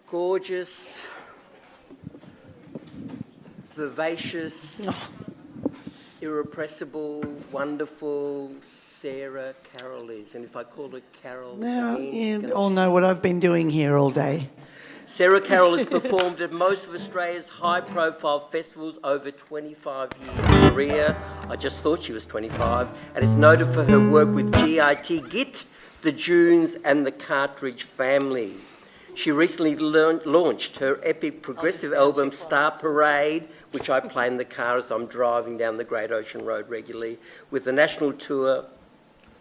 gorgeous, vivacious, irrepressible, wonderful Sarah Carroll is. And if I call her Carroll... Now, you all know what I've been doing here all day. Sarah Carroll has performed at most of Australia's high-profile festivals over 25-year career. I just thought she was 25, and is noted for her work with Git, the Dunes, and the Cartridge Family. She recently launched her epic progressive album Star Parade, which I play in the car as I'm driving down the Great Ocean Road regularly, with a national tour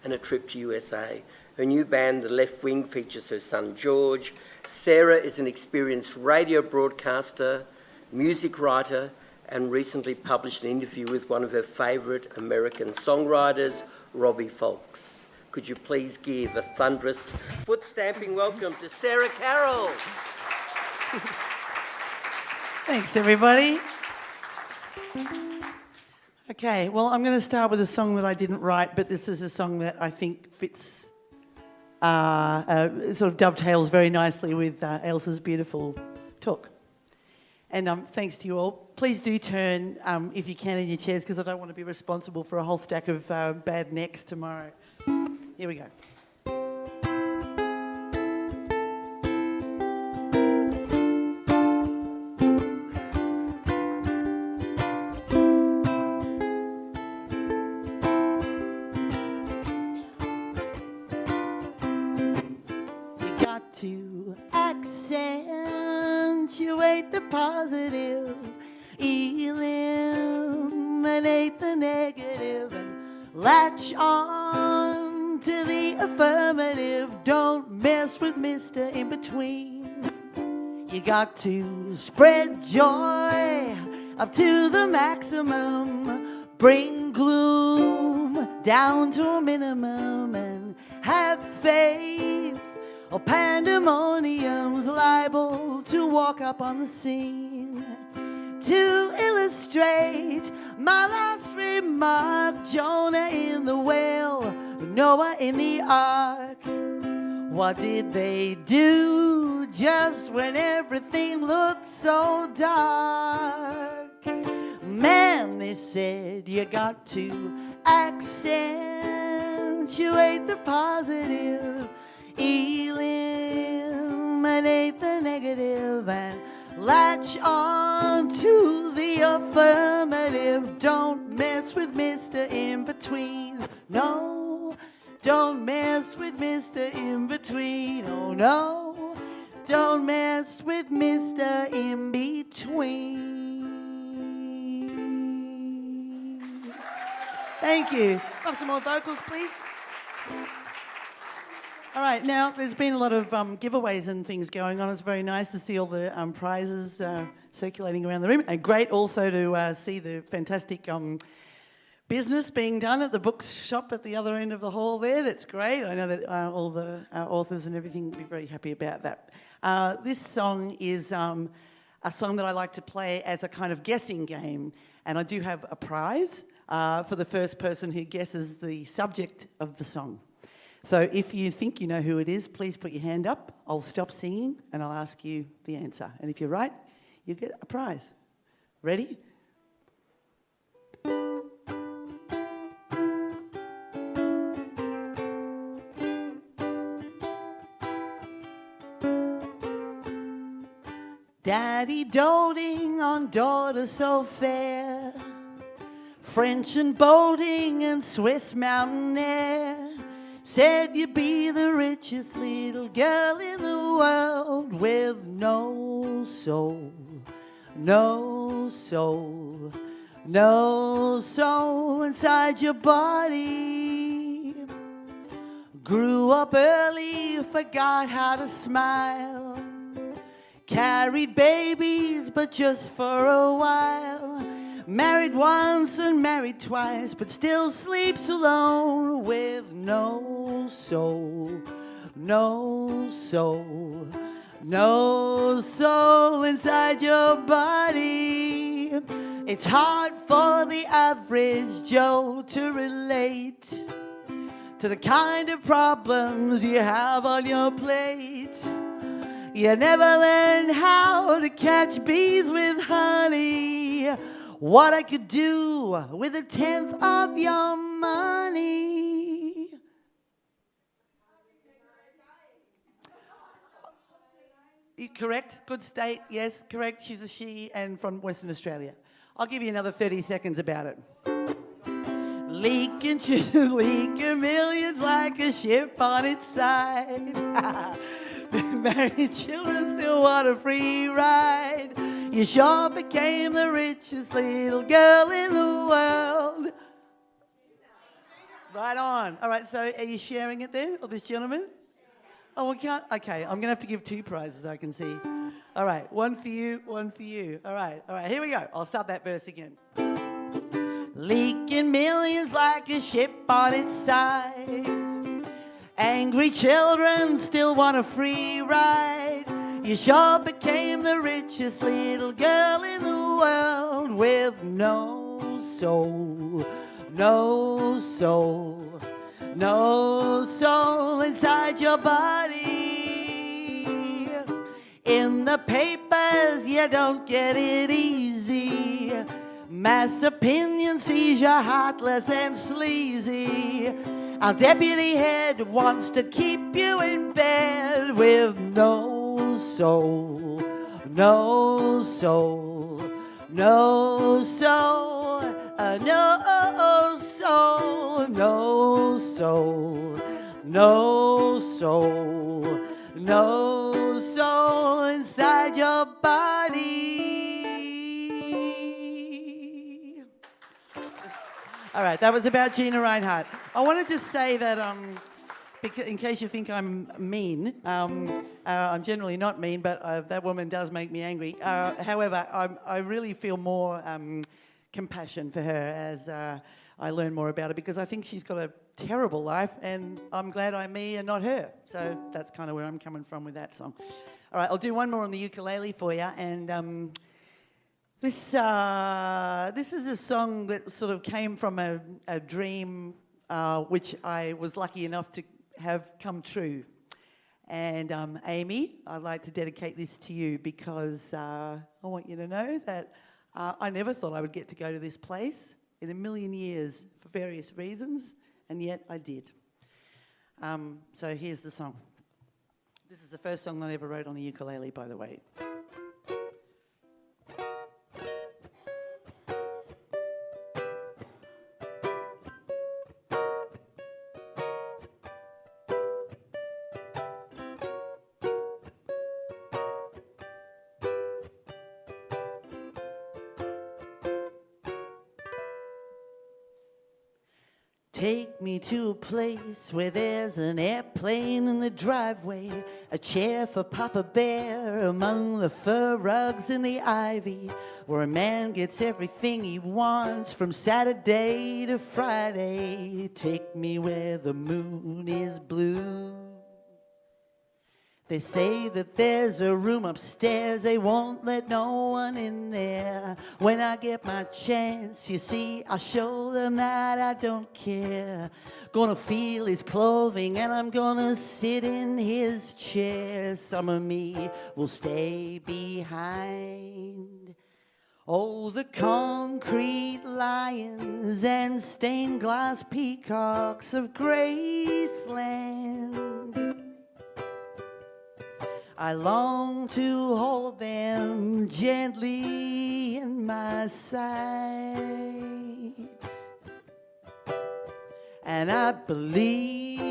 and a trip to USA. Her new band, The Left Wing, features her son George. Sarah is an experienced radio broadcaster, music writer, and recently published an interview with one of her favourite American songwriters, Robbie Fulks. Could you please give a thunderous foot-stamping welcome to Sarah Carroll? Thanks, everybody. Okay, well, I'm going to start with a song that I didn't write, but this is a song that I think fits, sort of dovetails very nicely with Elsa's beautiful talk. And thanks to you all. Please do turn, if you can, in your chairs, because I don't want to be responsible for a whole stack of bad necks tomorrow. Here we go. To accentuate the positive, eliminate the negative, and latch on to the affirmative. Don't mess with Mr. Inbetween. You got to spread joy up to the maximum, bring gloom down to a minimum, and have faith, or pandemonium's liable to walk up on the scene. To illustrate my last remark, Jonah in the whale, Noah in the ark. What did they do just when everything looked so dark? Man, they said, you got to accentuate the positive, eliminate the negative, and latch on to the affirmative. Don't mess with Mr. Inbetween. No, don't mess with Mr. Inbetween. Oh no, don't mess with Mr. Inbetween. Thank you. Have some more vocals, please. All right, now there's been a lot of giveaways and things going on. It's very nice to see all the prizes circulating around the room, and great also to see the fantastic business being done at the bookshop at the other end of the hall there. That's great. I know that all the authors and everything will be very happy about that. This song is a song that I like to play as a kind of guessing game, and I do have a prize for the first person who guesses the subject of the song. So if you think you know who it is, please put your hand up. I'll stop singing and I'll ask you the answer. And if you're right, you get a prize. Ready? Daddy doting on daughter so fair, French and boating and Swiss mountain air. Said you'd be the richest little girl in the world with no soul, no soul, no soul inside your body. Grew up early, forgot how to smile. Carried babies, but just for a while. Married once and married twice, but still sleeps alone with no soul, no soul, no soul inside your body. It's hard for the average Joe to relate to the kind of problems you have on your plate. You never learned how to catch bees with honey. What I could do with 1/10 of your money. Correct, good state, yes, correct. She's a she and from Western Australia. I'll give you another 30 seconds about it. Leaking millions like a ship on its side. Married children still want a free ride. You sure became the richest little girl in the world. Right on. All right, so are you sharing it then, or this gentleman? Oh, we can't. Okay, I'm going to have to give 2 prizes, I can see. All right, one for you, one for you. All right, here we go. I'll start that verse again. Leaking millions like a ship on its side. Angry children still want a free ride. You sure became the richest little girl in the world with no soul, no soul. No soul inside your body. In the papers, you don't get it easy. Mass opinion sees you heartless and sleazy. Our deputy head wants to keep you in bed with no soul, no soul, no soul, no soul, no soul, no soul, no soul inside your body. All right, that was about Gina Reinhardt. I wanted to say that, because, in case you think I'm mean, I'm generally not mean, but that woman does make me angry. However, I really feel more compassion for her as I learn more about her, because I think she's got a terrible life, and I'm glad I'm me and not her. So that's kind of where I'm coming from with that song. All right, I'll do one more on the ukulele for you, and this is a song that sort of came from a dream which I was lucky enough to have come true. And Amy, I'd like to dedicate this to you because I want you to know that I never thought I would get to go to this place in a million years for various reasons, and yet I did. So here's the song. This is the first song that I ever wrote on the ukulele, by the way. Take me to a place where there's an airplane in the driveway, a chair for Papa Bear among the fur rugs and the ivy, where a man gets everything he wants from Saturday to Friday. Take me where the moon is blue. They say that there's a room upstairs, they won't let no one in there. When I get my chance, you see, I'll show them that I don't care. Gonna feel his clothing and I'm gonna sit in his chair. Some of me will stay behind. Oh, the concrete lions and stained glass peacocks of Graceland. I long to hold them gently in my sight, and I believe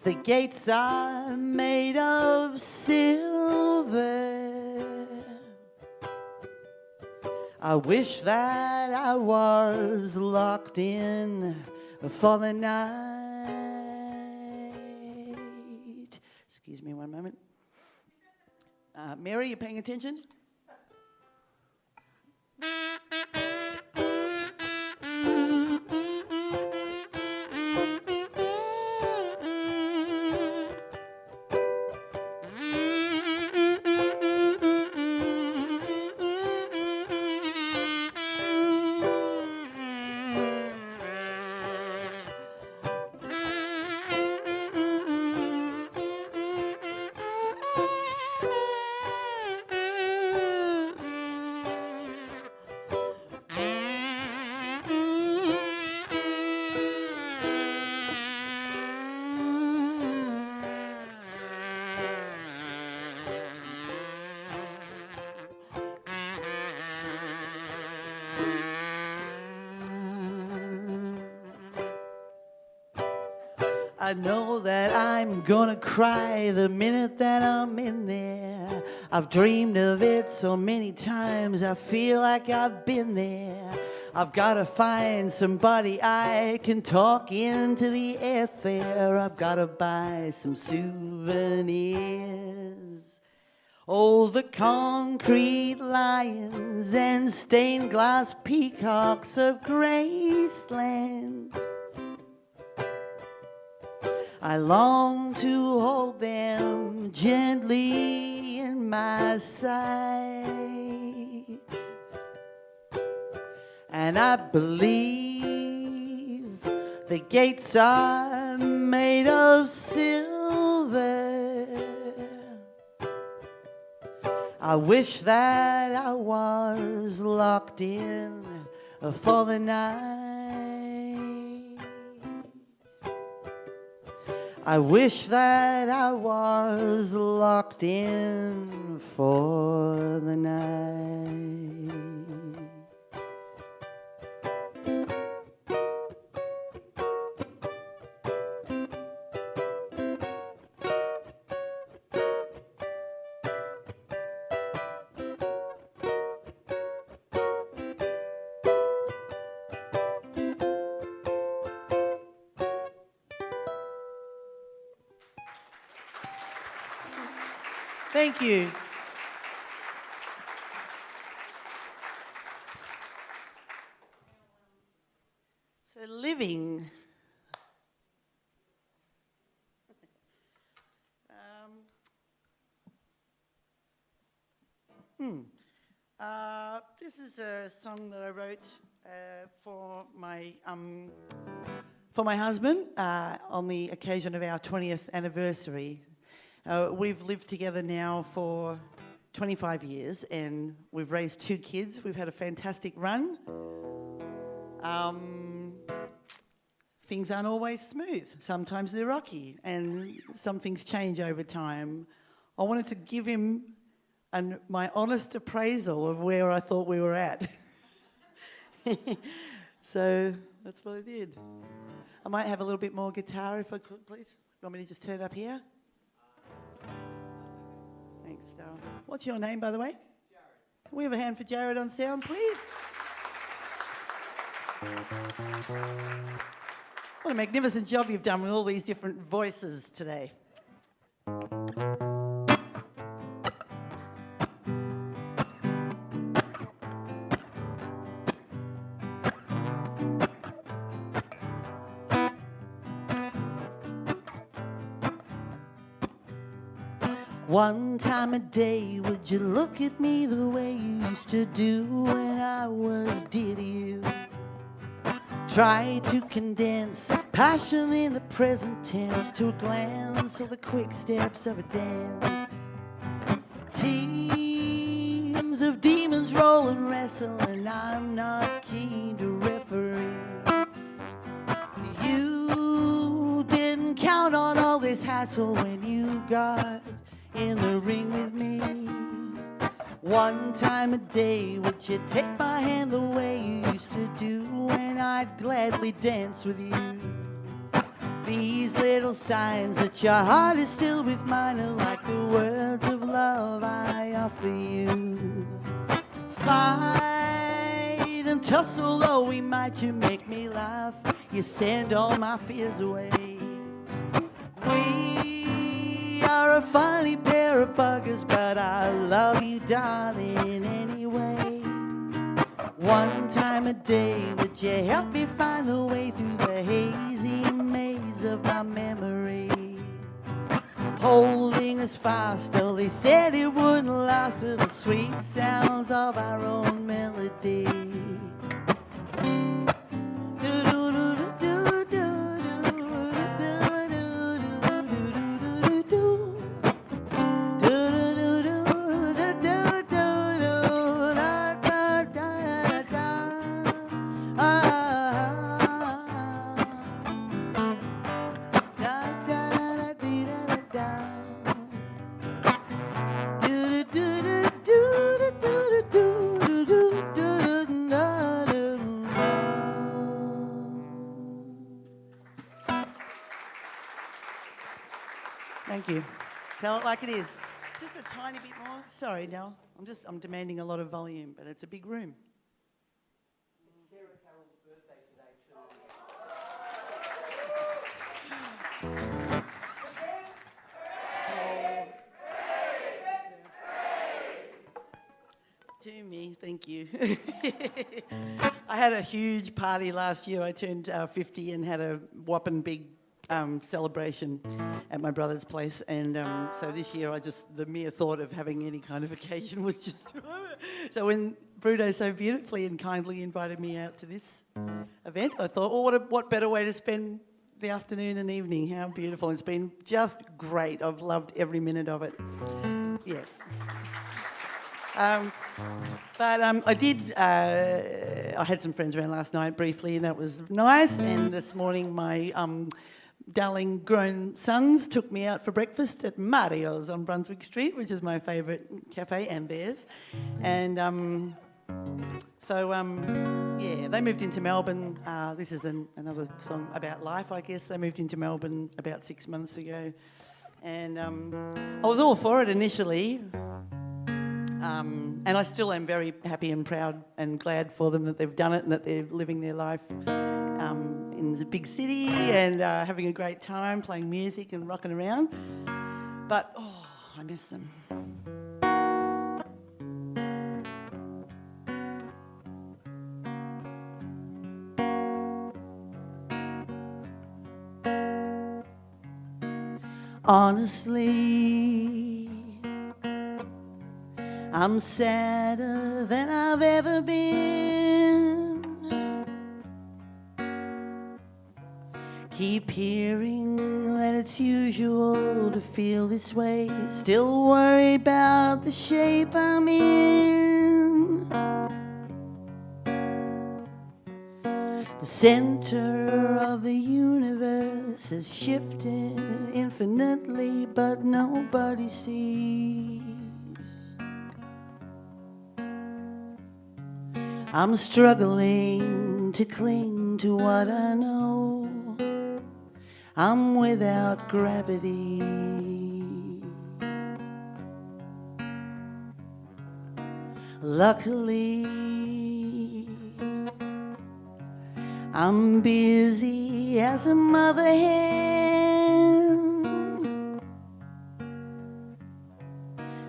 the gates are made of silver. I wish that I was locked in for the night. Excuse me one moment. Mary, you paying attention? I know that I'm gonna cry the minute that I'm in there. I've dreamed of it so many times, I feel like I've been there. I've gotta find somebody I can talk into the airfare. I've gotta buy some souvenirs. Oh, the concrete lions and stained glass peacocks of Graceland. I long to hold them gently in my sight, and I believe the gates are made of silver. I wish that I was locked in for the night. I wish that I was locked in for the night. Thank you. So living. This is a song that I wrote for my husband on the occasion of our 20th anniversary. We've lived together now for 25 years and we've raised 2 kids. We've had a fantastic run. Things aren't always smooth. Sometimes they're rocky and some things change over time. I wanted to give him my honest appraisal of where I thought we were at. So that's what I did. I might have a little bit more guitar if I could, please. You want me to just turn it up here? Thanks, Darryl. What's your name, by the way? Jared. Can we have a hand for Jared on sound, please? What a magnificent job you've done with all these different voices today. One time a day, would you look at me the way you used to do when I was dear to you? Try to condense passion in the present tense to a glance of the quick steps of a dance. Teams of demons roll and wrestle, and I'm not keen to referee. You didn't count on all this hassle when you got in the ring with me. One time a day, would you take my hand the way you used to do when I'd gladly dance with you? These little signs that your heart is still with mine are like the words of love I offer you. Fight and tussle, though we might, you make me laugh, you send all my fears away. We are a funny pair of buggers, but I love you, darling, anyway. One time a day, would you help me find the way through the hazy maze of my memory? Holding us fast, though they said it wouldn't last, to the sweet sounds of our own melody. Tell it like it is. Just a tiny bit more. Sorry, Nell. I'm demanding a lot of volume, but it's a big room. It's Sarah Carroll's birthday today too. To me, thank you. I had a huge party last year. I turned 50 and had a whopping big celebration at my brother's place, and so this year the mere thought of having any kind of occasion was just so when Bruno so beautifully and kindly invited me out to this event, I thought, oh, what better way to spend the afternoon and evening. How beautiful. It's been just great. I've loved every minute of it. Yeah. But I had some friends around last night briefly, and that was nice. And this morning, my darling grown sons took me out for breakfast at Mario's on Brunswick Street, which is my favourite cafe, and theirs. And yeah, they moved into Melbourne. This is another song about life, I guess. They moved into Melbourne about 6 months ago. And I was all for it initially. And I still am very happy and proud and glad for them that they've done it and that they're living their life in the big city and having a great time playing music and rocking around. But, oh, I miss them. Honestly, I'm sadder than I've ever been. Keep hearing that it's usual to feel this way. Still worried about the shape I'm in. The center of the universe has shifted infinitely, but nobody sees. I'm struggling to cling to what I know. I'm without gravity. Luckily, I'm busy as a mother hen.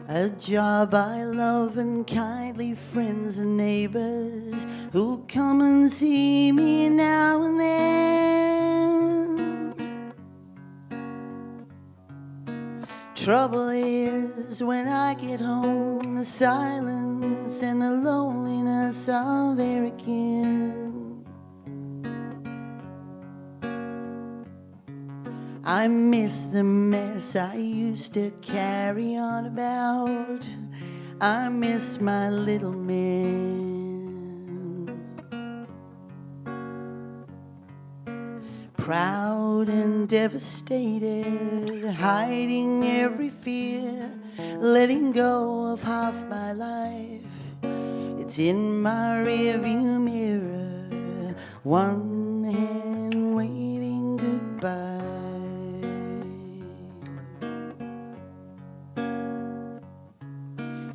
A job I love and kindly friends and neighbors who come and see me now and then. Trouble is when I get home, the silence and the loneliness are there again. I miss the mess I used to carry on about. I miss my little men. Proud and devastated, hiding every fear, letting go of half my life. It's in my rearview mirror, one hand waving goodbye.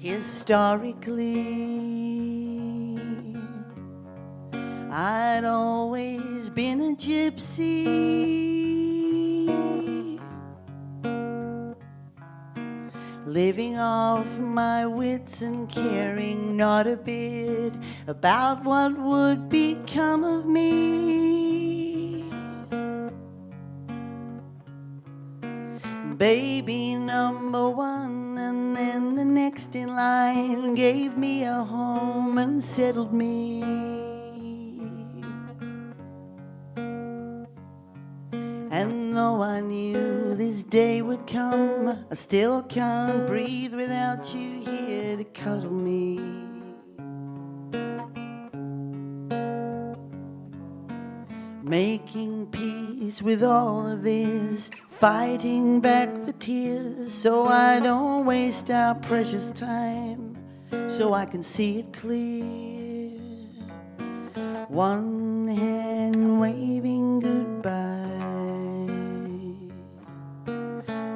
Historically, I'd always been a gypsy, living off my wits and caring not a bit about what would become of me. Baby number one, and then the next in line gave me a home and settled me. And though I knew this day would come, I still can't breathe without you here to cuddle me. Making peace with all of this, fighting back the tears so I don't waste our precious time, so I can see it clear. One hand waving goodbye,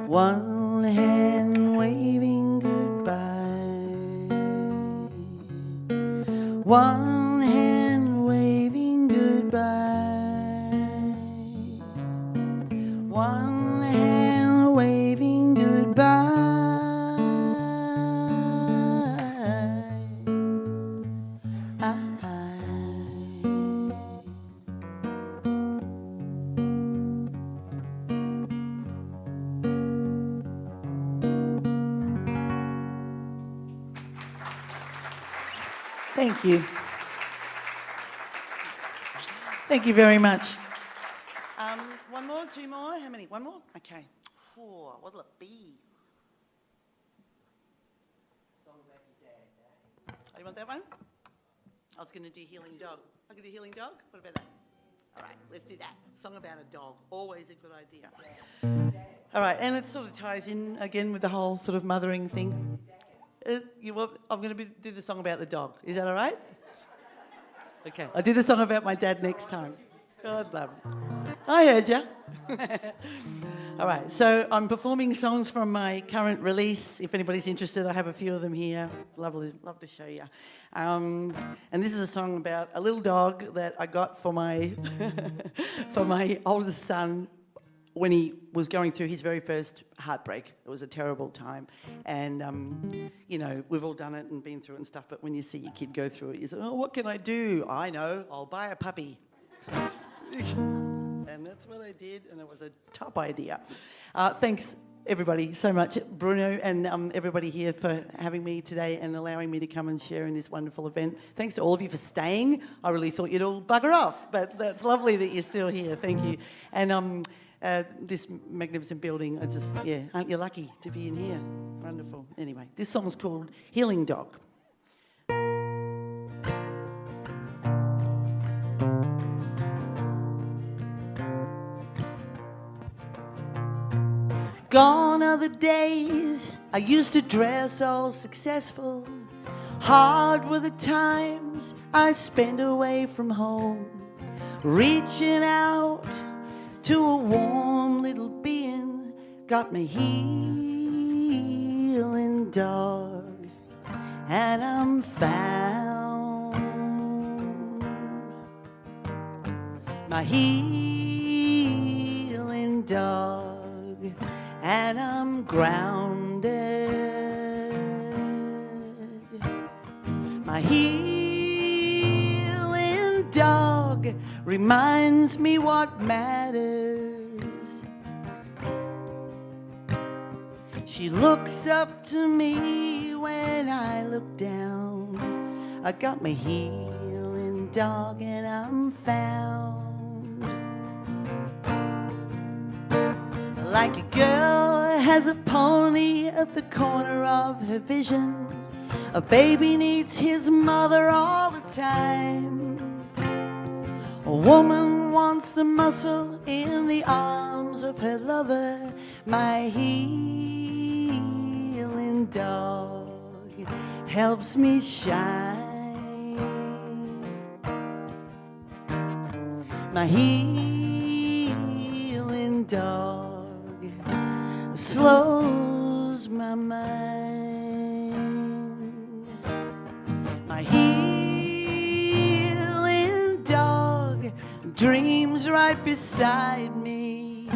one hand waving goodbye. One hand waving goodbye. One hand waving goodbye. Thank you. Thank you very much. One more, two more? How many? One more? Okay. Four. What'll it be? Oh, you want that one? I was going to do Healing Dog. I'm going to do Healing Dog? What about that? All right, let's do that. Song about a dog. Always a good idea. All right, and it sort of ties in again with the whole sort of mothering thing. I'm going to do the song about the dog. Is that all right? Okay. I'll do the song about my dad next time. God love it. I heard ya. All right. So I'm performing songs from my current release. If anybody's interested, I have a few of them here. Love to show you. And this is a song about a little dog that I got for my for my oldest son when he was going through his very first heartbreak. It was a terrible time. And, we've all done it and been through it and stuff, but when you see your kid go through it, you say, oh, what can I do? I know, I'll buy a puppy. And that's what I did, and it was a top idea. Thanks, everybody, so much. Bruno and everybody here for having me today and allowing me to come and share in this wonderful event. Thanks to all of you for staying. I really thought you'd all bugger off, but that's lovely that you're still here. Thank you. And this magnificent building, aren't you lucky to be in here? Wonderful. Anyway, this song's called Healing Dog. Gone are the days I used to dress all successful. Hard were the times I spent away from home, reaching out to a warm little being, got me healing dog, and I'm found. My healing dog, and I'm grounded. My healing dog reminds me what matters. She looks up to me when I look down. I got my healing dog and I'm found. Like a girl has a pony at the corner of her vision, a baby needs his mother all the time. A woman wants the muscle in the arms of her lover. My healing dog helps me shine. My healing dog slows my mind. My healing dog dreams right beside me.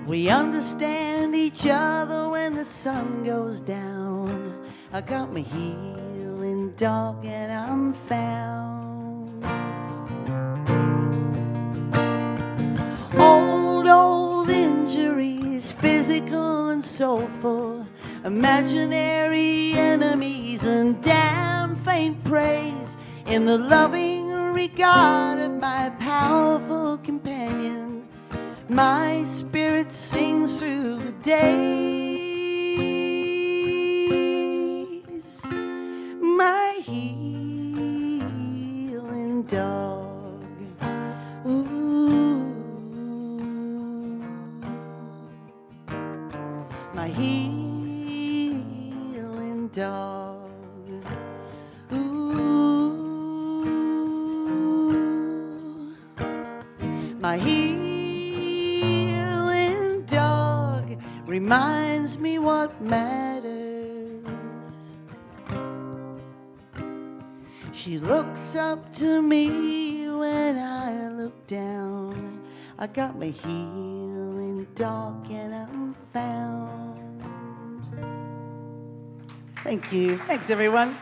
We understand each other when the sun goes down. I got my healing dog and I'm found. Old injuries, physical and soulful, imaginary enemies and damn faint praise, in the loving regard of my powerful companion, my spirit sings through the days. My healing dog, ooh. My healing dog, ooh. My healing reminds me what matters. She looks up to me when I look down. I got my healing dark and unfound. Thank you. Thanks, everyone.